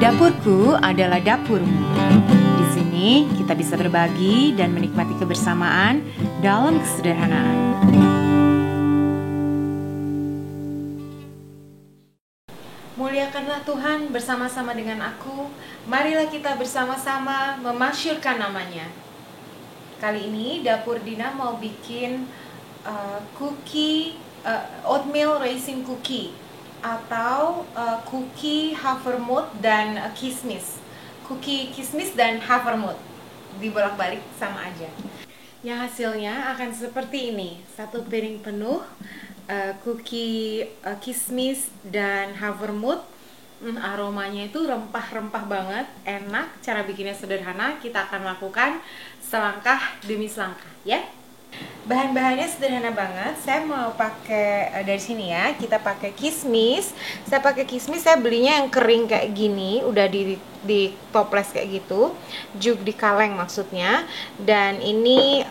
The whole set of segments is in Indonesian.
Dapurku adalah dapurmu. Di sini kita bisa berbagi dan menikmati kebersamaan dalam kesederhanaan. Muliakanlah Tuhan bersama-sama dengan aku. Marilah kita bersama-sama memasyurkan namanya. Kali ini Dapur Dina mau bikin oatmeal raisin cookie atau cookie havermut dan kismis. Cookie kismis dan havermut dibolak-balik sama aja. Yang hasilnya akan seperti ini. Satu piring penuh cookie kismis dan havermut. Aromanya itu rempah-rempah banget, enak. Cara bikinnya sederhana, kita akan lakukan selangkah demi selangkah ya. Bahan-bahannya sederhana banget. Saya mau pakai dari sini ya. Kita pakai kismis. Saya pakai kismis, saya belinya yang kering kayak gini, udah di toples kayak gitu. Jug di kaleng maksudnya. Dan ini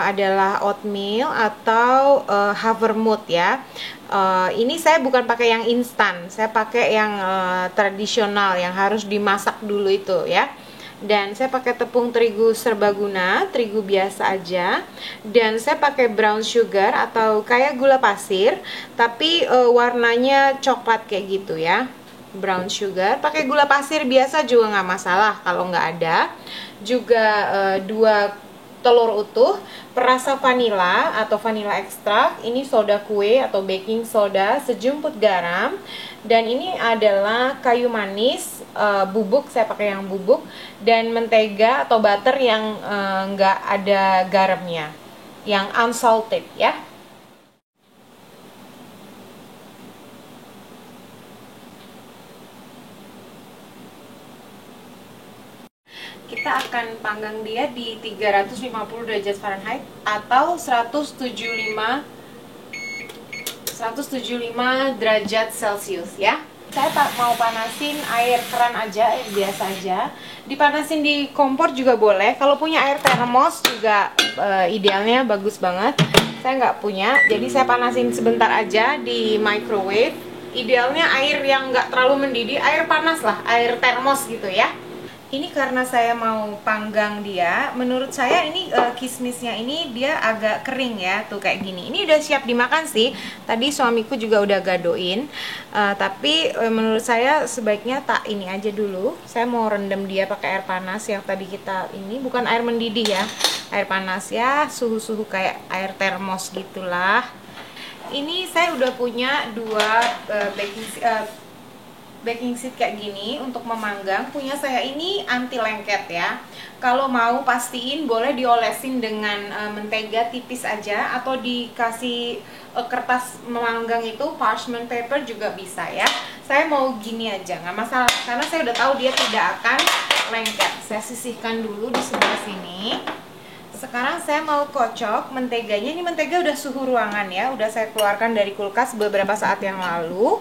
adalah oatmeal atau havermut ya. Ini saya bukan pakai yang instan. Saya pakai yang tradisional yang harus dimasak dulu itu ya. Dan saya pakai tepung terigu serbaguna, terigu biasa aja. Dan saya pakai brown sugar atau kayak gula pasir, tapi warnanya coklat kayak gitu ya. Brown sugar, pakai gula pasir biasa juga nggak masalah kalau nggak ada. Juga 2 telur utuh, perasa vanila atau vanila ekstrak, ini soda kue atau baking soda, sejumput garam, dan ini adalah kayu manis bubuk, saya pakai yang bubuk, dan mentega atau butter yang nggak ada garamnya, yang unsalted ya. Kita akan panggang dia di 350 derajat Fahrenheit atau 175 derajat Celcius ya. Saya mau panasin air keran aja, air biasa aja. Dipanasin di kompor juga boleh. Kalau punya air termos juga idealnya bagus banget. Saya nggak punya, jadi saya panasin sebentar aja di microwave. Idealnya air yang nggak terlalu mendidih, air panas lah, air termos gitu ya. Ini karena saya mau panggang dia, menurut saya ini kismisnya ini dia agak kering ya, tuh kayak gini. Ini udah siap dimakan sih. Tadi suamiku juga udah gadoin, tapi menurut saya sebaiknya tak ini aja dulu. Saya mau rendam dia pakai air panas yang tadi kita ini, bukan air mendidih ya, air panas ya, suhu-suhu kayak air termos gitulah. Ini saya udah punya 2 baking sheet kayak gini untuk memanggang. Punya saya ini anti lengket ya. Kalau mau pastiin boleh diolesin dengan mentega tipis aja, atau dikasih kertas memanggang itu parchment paper juga bisa ya. Saya mau gini aja, nggak masalah karena saya udah tahu dia tidak akan lengket. Saya sisihkan dulu di sebelah sini. Sekarang saya mau kocok menteganya. Ini mentega udah suhu ruangan ya, udah saya keluarkan dari kulkas beberapa saat yang lalu.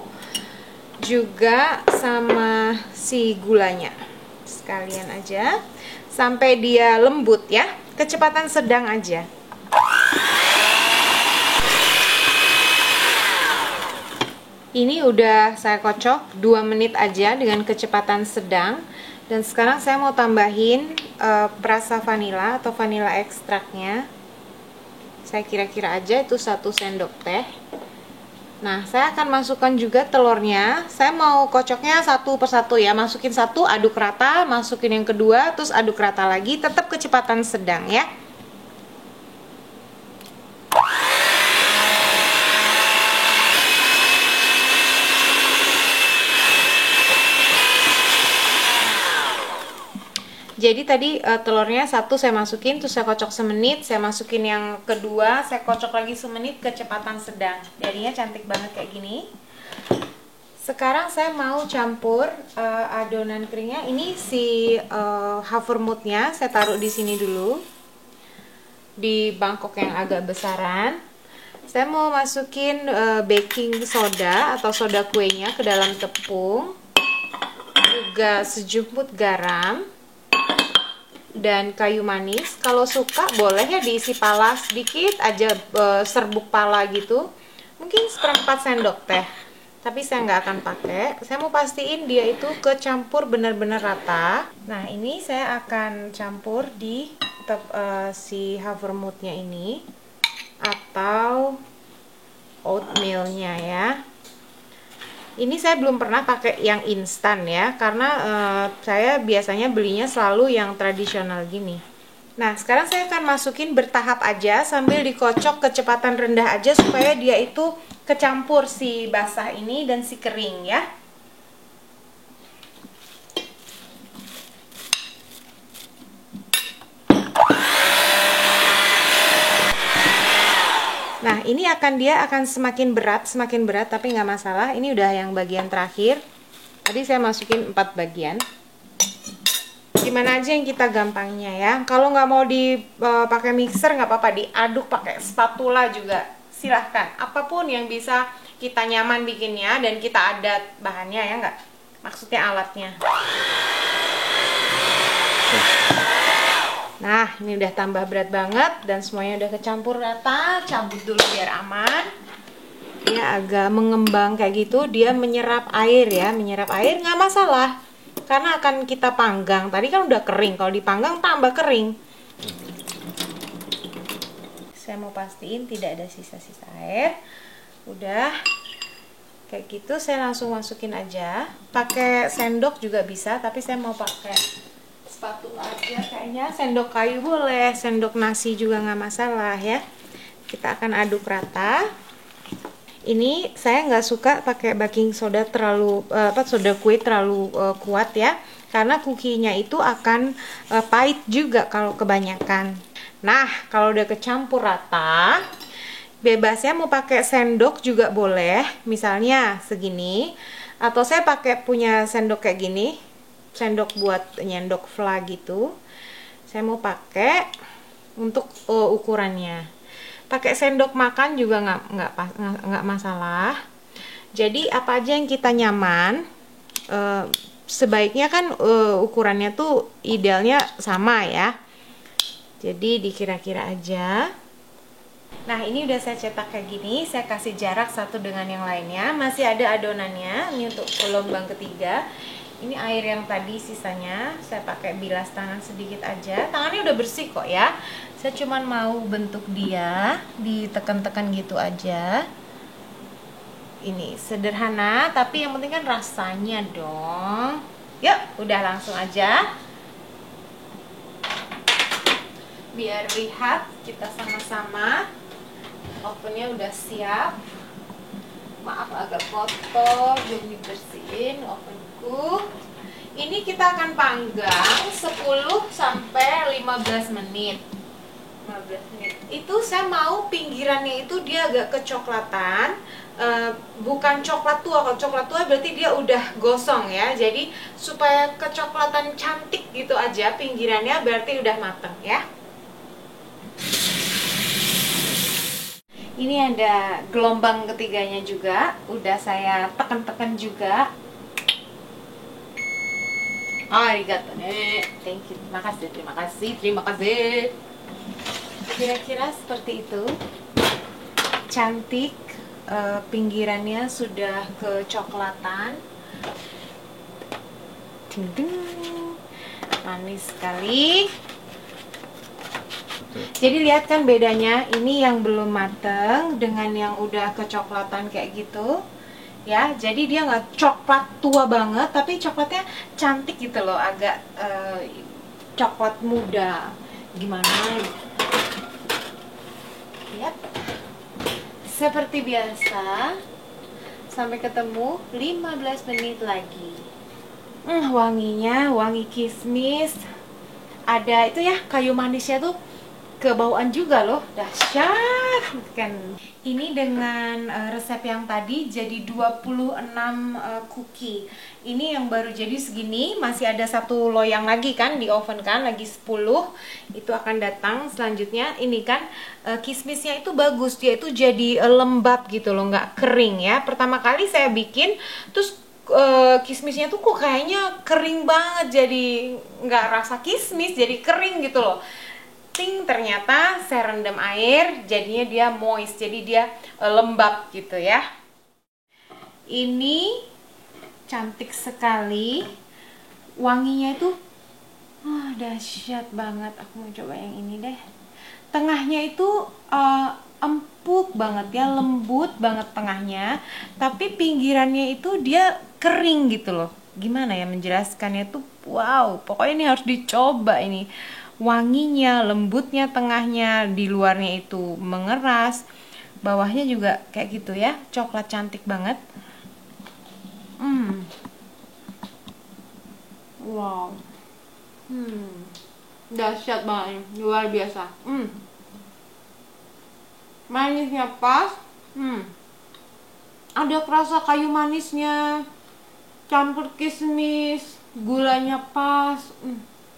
Juga sama si gulanya sekalian aja sampai dia lembut ya, kecepatan sedang aja. Ini udah saya kocok 2 menit aja dengan kecepatan sedang. Dan sekarang saya mau tambahin perasa vanila atau vanila ekstraknya. Saya kira-kira aja itu 1 sendok teh. Nah, saya akan masukkan juga telurnya. Saya mau kocoknya satu persatu ya. Masukin 1, aduk rata, masukin yang kedua, terus aduk rata lagi. Tetap kecepatan sedang ya. Jadi tadi telurnya 1 saya masukin, terus saya kocok semenit, saya masukin yang kedua, saya kocok lagi semenit, kecepatan sedang. Jadinya cantik banget kayak gini. Sekarang saya mau campur adonan keringnya. Ini si havermutnya saya taruh di sini dulu, di bangkok yang agak besaran. Saya mau masukin baking soda atau soda kuenya ke dalam tepung, juga sejumput garam dan kayu manis. Kalau suka boleh ya diisi pala sedikit aja, serbuk pala gitu, mungkin 1/4 sendok teh. tapi saya nggak akan pakai. Saya mau pastiin dia itu kecampur benar-benar rata. Nah, ini saya akan campur di si havermutnya ini atau oatmealnya ya. Ini saya belum pernah pakai yang instan ya, karena saya biasanya belinya selalu yang tradisional gini. Nah, sekarang saya akan masukin bertahap aja sambil dikocok kecepatan rendah aja supaya dia itu kecampur si basah ini dan si kering ya. Nah, ini dia akan semakin berat, tapi nggak masalah. Ini udah yang bagian terakhir. Tadi saya masukin 4 bagian. Gimana aja yang kita gampangnya ya. Kalau nggak mau dipakai mixer nggak apa-apa, diaduk pakai spatula juga. Silahkan. Apapun yang bisa kita nyaman bikinnya dan kita ada bahannya ya nggak. Maksudnya alatnya. Nah, ini udah tambah berat banget dan semuanya udah kecampur rata. Cabut dulu biar aman. Dia agak mengembang kayak gitu, dia menyerap air ya. Menyerap air nggak masalah, karena akan kita panggang. Tadi kan udah kering, kalau dipanggang tambah kering. Saya mau pastiin tidak ada sisa-sisa air. Udah kayak gitu, saya langsung masukin aja. Pakai sendok juga bisa, tapi saya mau pakai spatula aja kayaknya. Sendok kayu boleh, sendok nasi juga nggak masalah ya. Kita akan aduk rata. Ini saya nggak suka pakai baking soda terlalu soda kue terlalu kuat ya, karena kukinya itu akan pahit juga kalau kebanyakan. Nah, kalau udah kecampur rata, bebasnya mau pakai sendok juga boleh, misalnya segini, atau saya pakai punya sendok kayak gini, sendok buat nyendok fla gitu. Saya mau pakai untuk ukurannya. Pakai sendok makan juga nggak masalah. Jadi apa aja yang kita nyaman, sebaiknya kan ukurannya tuh idealnya sama ya. Jadi dikira-kira aja. Nah, ini udah saya cetak kayak gini. Saya kasih jarak satu dengan yang lainnya. Masih ada adonannya. Ini untuk gelombang ketiga. Ini air yang tadi sisanya, saya pakai bilas tangan sedikit aja. Tangannya udah bersih kok ya. Saya cuman mau bentuk dia, ditekan-tekan gitu aja. Ini sederhana, tapi yang penting kan rasanya dong. Yuk, udah langsung aja. Biar lihat kita sama-sama. Ovennya udah siap. Maaf agak kotor, belum dibersihin ovenku. Ini kita akan panggang 10 sampai 15 menit. 15 menit. Itu saya mau pinggirannya itu dia agak kecoklatan, bukan coklat tua. Kalau coklat tua berarti dia udah gosong ya. Jadi supaya kecoklatan cantik gitu aja pinggirannya, berarti udah mateng ya. Ini ada gelombang ketiganya juga, udah saya tekan-tekan juga. Arigato ne, thank you, terima kasih. Kira-kira seperti itu. Cantik, pinggirannya sudah kecoklatan. Manis sekali. Jadi lihat kan bedanya, ini yang belum mateng dengan yang udah kecoklatan kayak gitu ya. Jadi dia nggak coklat tua banget, tapi coklatnya cantik gitu loh, agak coklat muda gimana. Yap. Seperti biasa, sampai ketemu 15 menit lagi. Wanginya, wangi kismis, ada itu ya, kayu manisnya tuh kebauan juga loh, dahsyat kan. Ini dengan resep yang tadi jadi 26 cookie. Ini yang baru jadi segini, masih ada satu loyang lagi kan di oven kan, lagi 10. Itu akan datang selanjutnya. Ini kan kismisnya itu bagus, dia itu jadi lembab gitu loh, nggak kering ya. Pertama kali saya bikin, terus kismisnya tuh kok kayaknya kering banget, jadi nggak rasa kismis, jadi kering gitu loh. Ternyata saya rendam air, jadinya dia moist, jadi dia lembab gitu ya. Ini cantik sekali. Wanginya itu dahsyat banget. Aku mau coba yang ini deh. Tengahnya itu empuk banget ya, lembut banget tengahnya. Tapi pinggirannya itu dia kering gitu loh. Gimana ya menjelaskannya tuh, wow, pokoknya ini harus dicoba ini. Wanginya, lembutnya tengahnya, di luarnya itu mengeras. Bawahnya juga kayak gitu ya, coklat cantik banget. Wow. Dahsyat banget ini, luar biasa. Manisnya pas. Ada kerasa kayu manisnya, campur kismis, gulanya pas.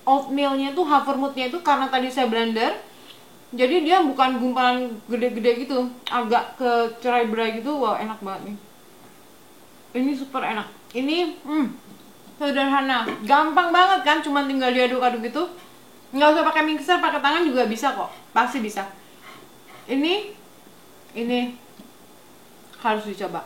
Oatmealnya tuh, havermutnya itu karena tadi saya blender, jadi dia bukan gumpalan gede-gede gitu, agak ke cerai-berai gitu. Wow, enak banget nih. Ini super enak. Ini sederhana, gampang banget kan, cuma tinggal diaduk-aduk gitu. Nggak usah pakai mixer, pakai tangan juga bisa kok, pasti bisa. Ini harus dicoba.